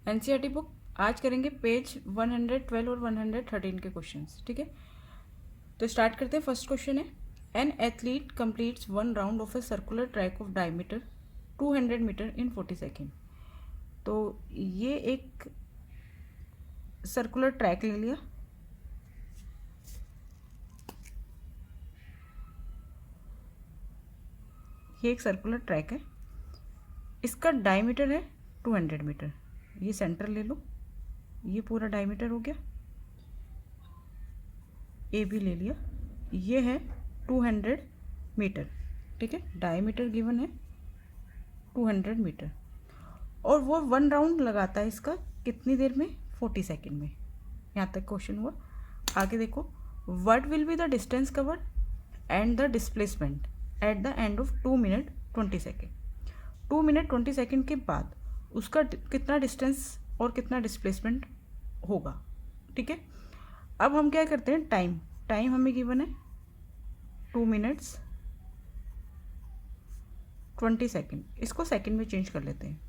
NCERT book आज करेंगे page 112 और 113 के क्वेश्चंस, ठीक है। तो स्टार्ट करते हैं। फर्स्ट क्वेश्चन है, an athlete completes one round of a circular track of diameter 200 metre in 40 second. तो ये एक सर्कुलर ट्रैक ले लिया, ये एक सर्कुलर ट्रैक है, इसका डायमीटर है 200 मीटर। ये सेंटर ले लो, ये पूरा डायमीटर हो गया, ए भी ले लिया, ये है 200 मीटर, ठीक है। डायमीटर गिवन है 200 मीटर और वो वन राउंड लगाता है इसका कितनी देर में? 40 सेकेंड में। यहाँ तक क्वेश्चन हुआ। आगे देखो, what will be the distance covered and the displacement at the end of 2 minute 20 second. 2 minute 20 second के बाद उसका कितना डिस्टेंस और कितना डिस्प्लेसमेंट होगा, ठीक है। अब हम क्या करते हैं, टाइम हमें गिवन है 2 मिनट्स 20 सेकेंड, इसको सेकेंड में चेंज कर लेते हैं।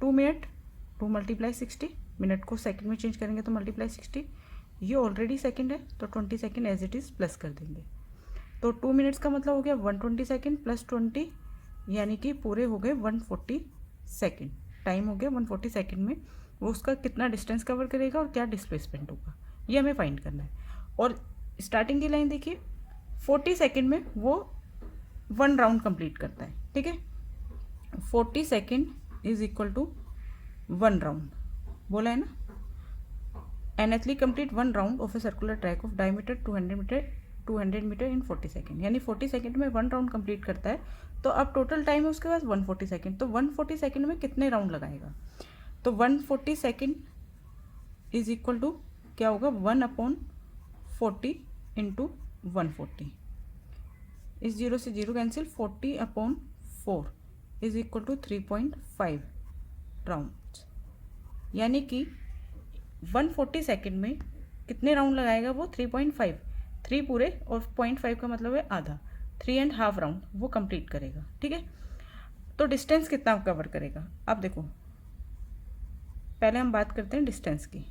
2 मिनट 2 मल्टीप्लाई 60, मिनट को सेकेंड में चेंज करेंगे तो मल्टीप्लाई 60, ये ऑलरेडी सेकेंड है तो 20 second as it is plus कर देंगे। तो 2 मिनट्स का मतलब हो गया 120 सेकेंड प्लस 20, यानी कि पूरे हो गए 140 सेकेंड। टाइम हो गया 140 सेकेंड में वो उसका कितना डिस्टेंस कवर करेगा और क्या डिस्प्लेसमेंट होगा, ये हमें फाइंड करना है। और स्टार्टिंग की लाइन देखिए, 40 सेकेंड में वो वन राउंड कंप्लीट करता है, ठीक है। 40 second is equal to one round, बोला है ना। An athlete complete one round of a circular track of diameter 200 metre in 40 second, यानी 40 सेकेंड में वन राउंड कंप्लीट करता है। तो अब टोटल टाइम है उसके पास 140 सेकेंड, तो 140 सेकेंड में कितने राउंड लगाएगा? तो 140 सेकेंड इज इक्वल टू क्या होगा, 1/40 इंटू 140, इस 0 से 0 cancel, 40/4 is equal to 3.5 round, यानी कि 140 सेकेंड में कितने राउंड लगाएगा वो? 3.5, 3 पूरे और 0.5 का मतलब है आधा, 3.5 राउंड वो कंप्लीट करेगा, ठीक है। तो डिस्टेंस कितना कवर करेगा? अब देखो, पहले हम बात करते हैं डिस्टेंस की।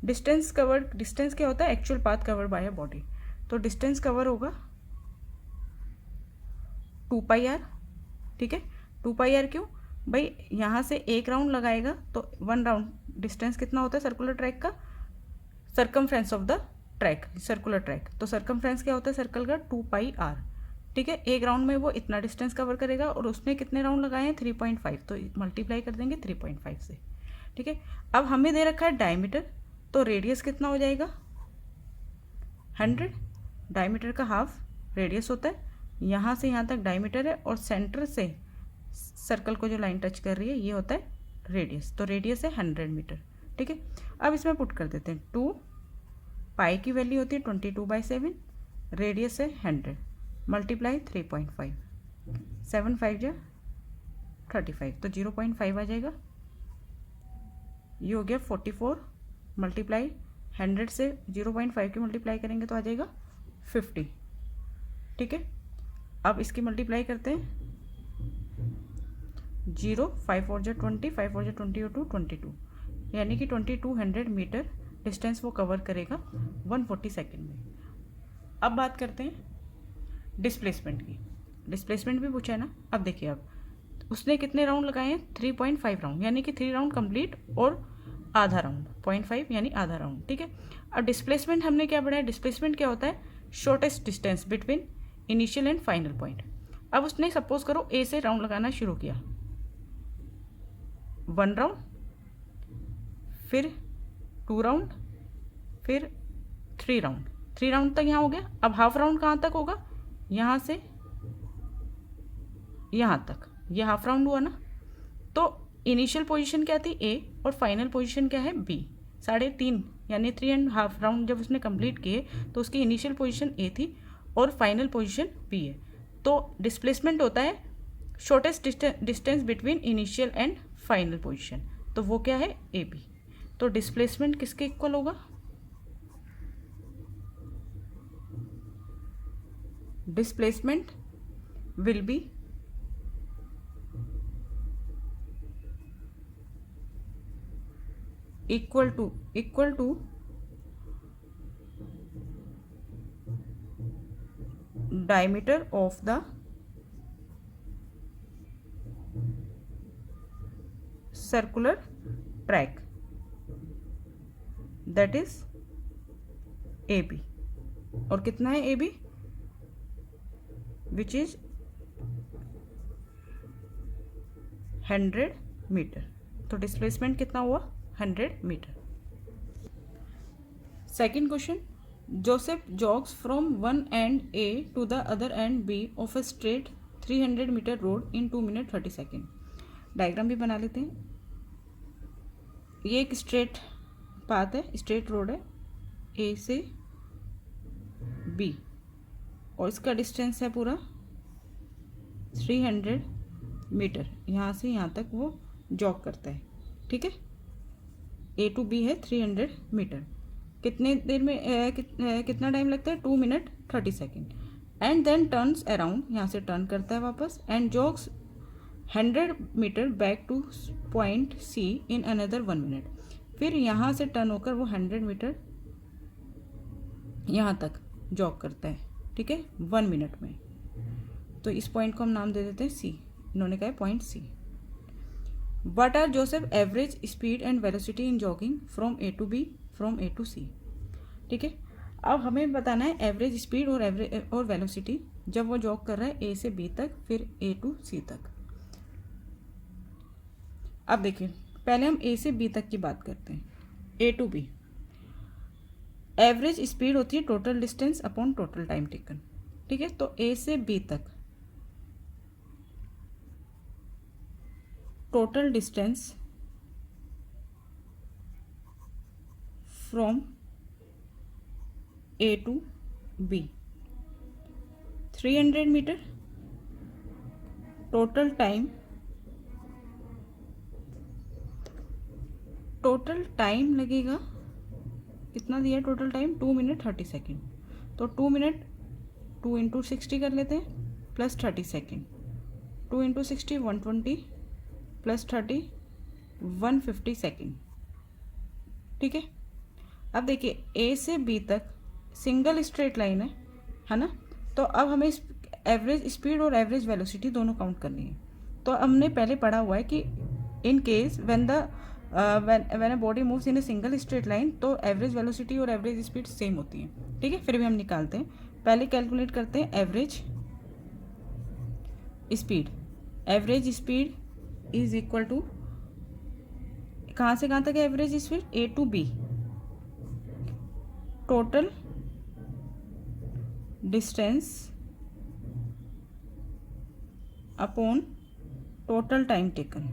डिस्टेंस क्या होता है? Actual path cover by a body. तो डिस्टेंस कवर होगा 2πr, ठीक है। 2πr क्यों भाई? यहाँ से एक राउंड लगाएगा तो वन राउंड डिस्टेंस कितना होता है सर्कुलर ट्रैक का? Circumference of the track, circular track. तो सर्कमफ्रेंस क्या होता है सर्कल का? 2πr, ठीक है। एक राउंड में वो इतना डिस्टेंस कवर करेगा और उसने कितने राउंड लगाए हैं? 3.5, तो मल्टीप्लाई कर देंगे 3.5 से, ठीक है। अब हमें दे रखा है डायमीटर, तो रेडियस कितना हो जाएगा? 100। डायमीटर का हाफ रेडियस होता है, यहाँ से यहाँ तक डायमीटर है और सेंटर से सर्कल को जो लाइन टच कर रही है ये होता है रेडियस। तो रेडियस है 100 मीटर, ठीक है। अब इसमें पुट कर देते हैं 2, पाई की वैल्यू होती है 22/7, रेडियस है 100, मल्टीप्लाई 3.5, 7 5 जा 35, तो 0.5 आ जाएगा। ये हो गया 44, मल्टीप्लाई 100 से 0.5 की मल्टीप्लाई करेंगे तो आ जाएगा 50, ठीक है। अब इसकी मल्टीप्लाई करते हैं, 0 5 4 जा 20, 5 4 जा 20 और 2 22, यानी कि 2200 मीटर डिस्टेंस वो कवर करेगा 140 सेकेंड में। अब बात करते हैं डिस्प्लेसमेंट की। डिस्प्लेसमेंट भी पूछा है ना। अब देखिए, अब उसने कितने राउंड लगाए हैं? 3.5 राउंड, यानी कि 3 राउंड कंप्लीट और आधा राउंड, 0.5 यानी आधा राउंड, ठीक है। अब डिस्प्लेसमेंट हमने क्या पढ़ा है? डिस्प्लेसमेंट क्या होता है? Shortest distance between initial and final point. अब उसने सपोज करो ए से राउंड लगाना शुरू किया, 1 राउंड, फिर 2 राउंड, फिर 3 राउंड, 3 राउंड तक यहाँ हो गया। अब हाफ राउंड कहाँ तक होगा? यहाँ से यहाँ तक, ये हाफ राउंड हुआ ना। तो इनिशियल पोजीशन क्या थी? ए, और फाइनल पोजीशन क्या है? बी। 3.5 यानी 3.5 राउंड जब उसने कंप्लीट किए तो उसकी इनिशियल पोजीशन ए थी और फाइनल पोजीशन बी है। तो डिस्प्लेसमेंट होता है shortest distance between initial and final position, तो वो क्या है? A B. तो डिस्प्लेसमेंट किसके इक्वल होगा? Displacement will be equal to diameter of the circular track, that is A B. और कितना है A B, which is 100 metre. तो डिस्प्लेसमेंट कितना हुआ, 100 metre. Second question, Joseph jogs from one end A to the other end B of a straight 300 metre road in 2 minute 30 second. Diagram भी बना लेते हैं। ये एक स्ट्रेट पाथ है, स्ट्रेट रोड है ए से बी, और इसका डिस्टेंस है पूरा 300 मीटर। यहाँ से यहाँ तक वो जॉग करता है, ठीक है। ए टू बी है 300 मीटर। कितने देर में कितना टाइम लगता है, 2 minute 30 second. And then turns around, यहाँ से टर्न करता है वापस, and jogs 100 metre back to point C in another 1 minute. फिर यहाँ से टर्न होकर वो 100 मीटर यहाँ तक जॉग करता है, ठीक है, 1 मिनट में। तो इस पॉइंट को हम नाम दे देते हैं सी, इन्होंने कहा है point C. What are Joseph average speed and velocity in jogging from A to B from A to C, ठीक है। अब हमें बताना है एवरेज स्पीड और वेलोसिटी जब वो जॉग कर रहा है ए से बी तक, फिर ए टू सी तक। अब देखिए, पहले हम ए से बी तक की बात करते हैं। A to B, average speed होती है total distance upon total time taken, ठीक है। तो ए से बी तक total distance from A to B 300 metre. Total time लगेगा, कितना दिया टोटल टाइम, 2 मिनट 30 सेकेंड। तो 2 मिनट 2 इंटू 60 कर लेते हैं, plus 30 second. 2 into 60 120, plus 30 150 second, ठीक है। अब देखिए ए से बी तक सिंगल स्ट्रेट लाइन है ना। तो अब हमें एवरेज स्पीड और एवरेज वेलोसिटी दोनों काउंट करनी है। तो हमने पहले पढ़ा हुआ है कि in case when a body moves in a single straight line, तो एवरेज वेलोसिटी और एवरेज स्पीड सेम होती है, ठीक है। फिर भी हम निकालते हैं, पहले कैलकुलेट करते हैं average speed. Average speed is equal to, कहाँ से कहाँ तक है average speed, A to B, total distance upon total time taken.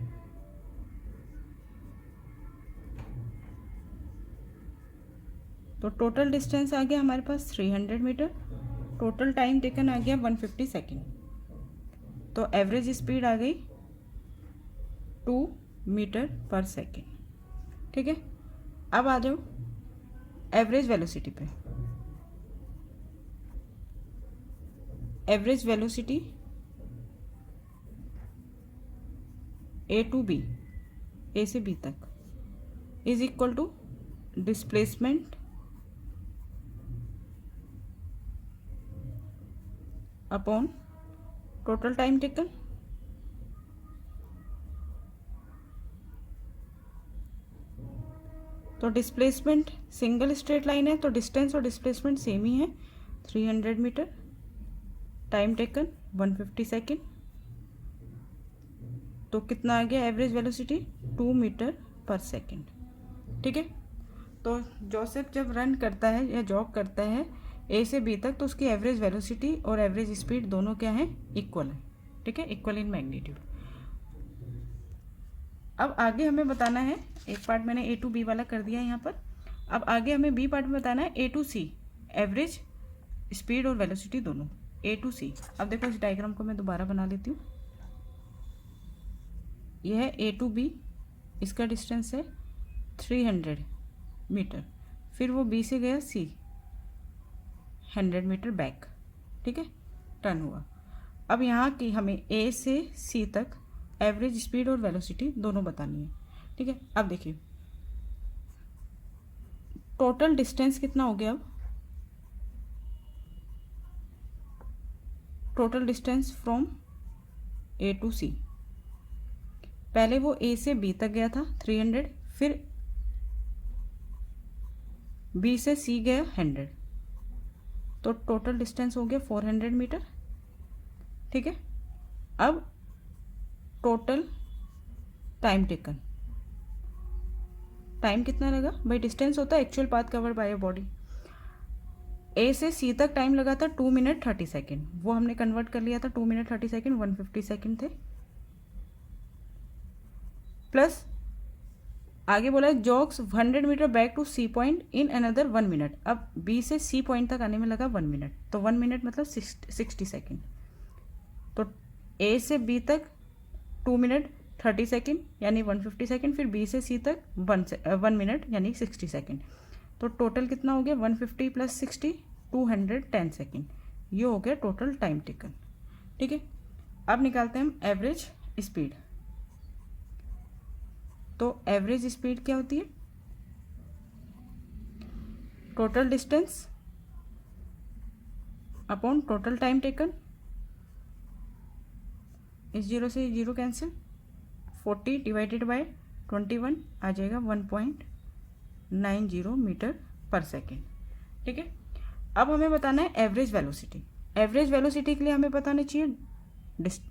तो टोटल डिस्टेंस आ गया हमारे पास 300 मीटर, टोटल टाइम टेकन आ गया 150 सेकेंड। तो एवरेज स्पीड आ गई 2 मीटर पर सेकेंड, ठीक है। अब आ जाओ एवरेज वेलोसिटी पे। Average velocity A to B, A से बी तक, is equal to displacement upon total time taken. तो डिस्प्लेसमेंट सिंगल स्ट्रेट लाइन है, तो डिस्टेंस और डिस्प्लेसमेंट सेम ही है, 300 मीटर। Time taken 150 second. तो कितना आ गया एवरेज वेलोसिटी, 2 मीटर पर सेकेंड, ठीक है। तो जोसेफ जब रन करता है या जॉग करता है ए से बी तक, तो उसकी एवरेज वेलोसिटी और एवरेज स्पीड दोनों क्या है, इक्वल है, ठीक है, इक्वल इन मैग्नीट्यूड। अब आगे हमें बताना है, एक पार्ट मैंने ए टू बी वाला कर दिया है यहाँ पर। अब आगे हमें बी पार्ट में बताना है ए टू सी, एवरेज स्पीड और वेलोसिटी दोनों, ए टू सी। अब देखो इस डायग्राम को मैं दोबारा बना लेती हूँ। यह है ए टू बी, इसका डिस्टेंस है 300 मीटर। फिर वो बी से गया सी, 100 मीटर बैक, ठीक है, टर्न हुआ। अब यहाँ की हमें ए से सी तक एवरेज स्पीड और वेलोसिटी दोनों बतानी है, ठीक है। अब देखिए टोटल डिस्टेंस कितना हो गया अब? Total distance from A to C, पहले वो ए से बी तक गया था 300, फिर बी से सी गया 100, तो टोटल डिस्टेंस हो गया 400 मीटर। ठीक है, अब टोटल टाइम टेकन, टाइम कितना लगा भाई? डिस्टेंस होता है actual path covered by your body. A से सी तक टाइम लगा था 2 मिनट 30 सेकेंड, वो हमने कन्वर्ट कर लिया था 2 मिनट 30 सेकेंड, 150 सेकेंड थे। प्लस आगे बोला है jogs 100 metre back to C point in another 1 minute. अब बी से सी पॉइंट तक आने में लगा 1 मिनट, तो 1 मिनट मतलब 60 सेकेंड। तो ए से बी तक 2 मिनट 30 सेकेंड यानी 150 सेकेंड, फिर बी से सी तक 1 मिनट यानी 60 सेकेंड। तो टोटल कितना हो गया? 150 प्लस 60 210 सेकेंड। ये हो गया टोटल टाइम टेकन। ठीक है, अब निकालते हैं हम एवरेज स्पीड। तो एवरेज स्पीड क्या होती है? Total distance upon total time taken, इस जीरो से जीरो कैंसिल, 40 डिवाइडेड बाय 21 आ जाएगा 1.90 मीटर पर सेकेंड। ठीक है, अब हमें बताना है एवरेज वेलोसिटी। एवरेज वेलोसिटी के लिए हमें बताना चाहिए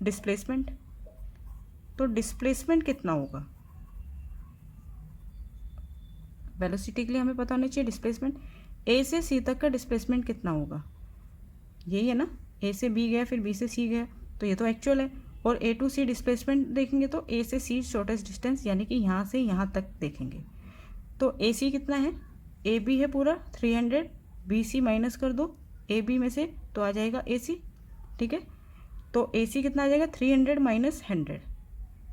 डिस्प्लेसमेंट। तो डिस्प्लेसमेंट कितना होगा? वेलोसिटी के लिए हमें पता होना चाहिए डिस्प्लेसमेंट। ए से सी तक का डिस्प्लेसमेंट कितना होगा? यही है ना, ए से बी गया फिर बी से सी गया, तो ये तो एक्चुअल है। और ए टू सी डिस्प्लेसमेंट देखेंगे तो ए से सी शॉर्टेस्ट डिस्टेंस यानी कि यहाँ से यहाँ तक देखेंगे। तो ए सी कितना है? ए बी है पूरा 300, बी सी माइनस कर दो ए बी में से तो आ जाएगा ए सी। ठीक है, तो ए सी कितना आ जाएगा? 300 माइनस 100।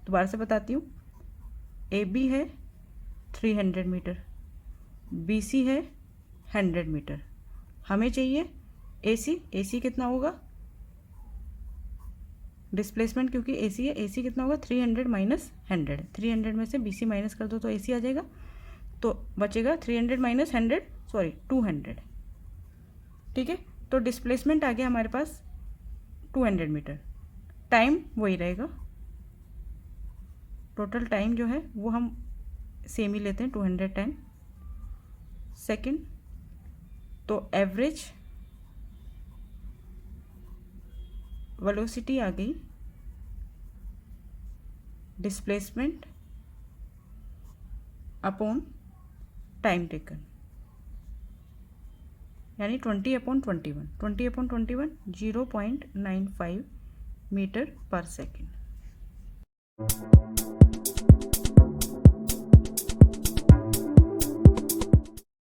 दोबारा से बताती हूँ, ए बी है 300 मीटर, बी सी है 100 मीटर, हमें चाहिए ए सी। ए सी कितना होगा? डिस्प्लेसमेंट क्योंकि ए सी है, ए सी कितना होगा? 300 माइनस 100, 300 में से बी सी माइनस कर दो तो ए सी आ जाएगा, तो बचेगा 300 माइनस 100 सॉरी 200। ठीक है, तो डिस्प्लेसमेंट आ गया हमारे पास 200 मीटर। टाइम वही रहेगा, टोटल टाइम जो है वो हम सेम ही लेते हैं 210 सेकेंड। तो एवरेज वेलोसिटी आ गई डिस्प्लेसमेंट अपॉन टाइम टेकन, यानी 20/21, 20/21 0.95 मीटर पर सेकेंड।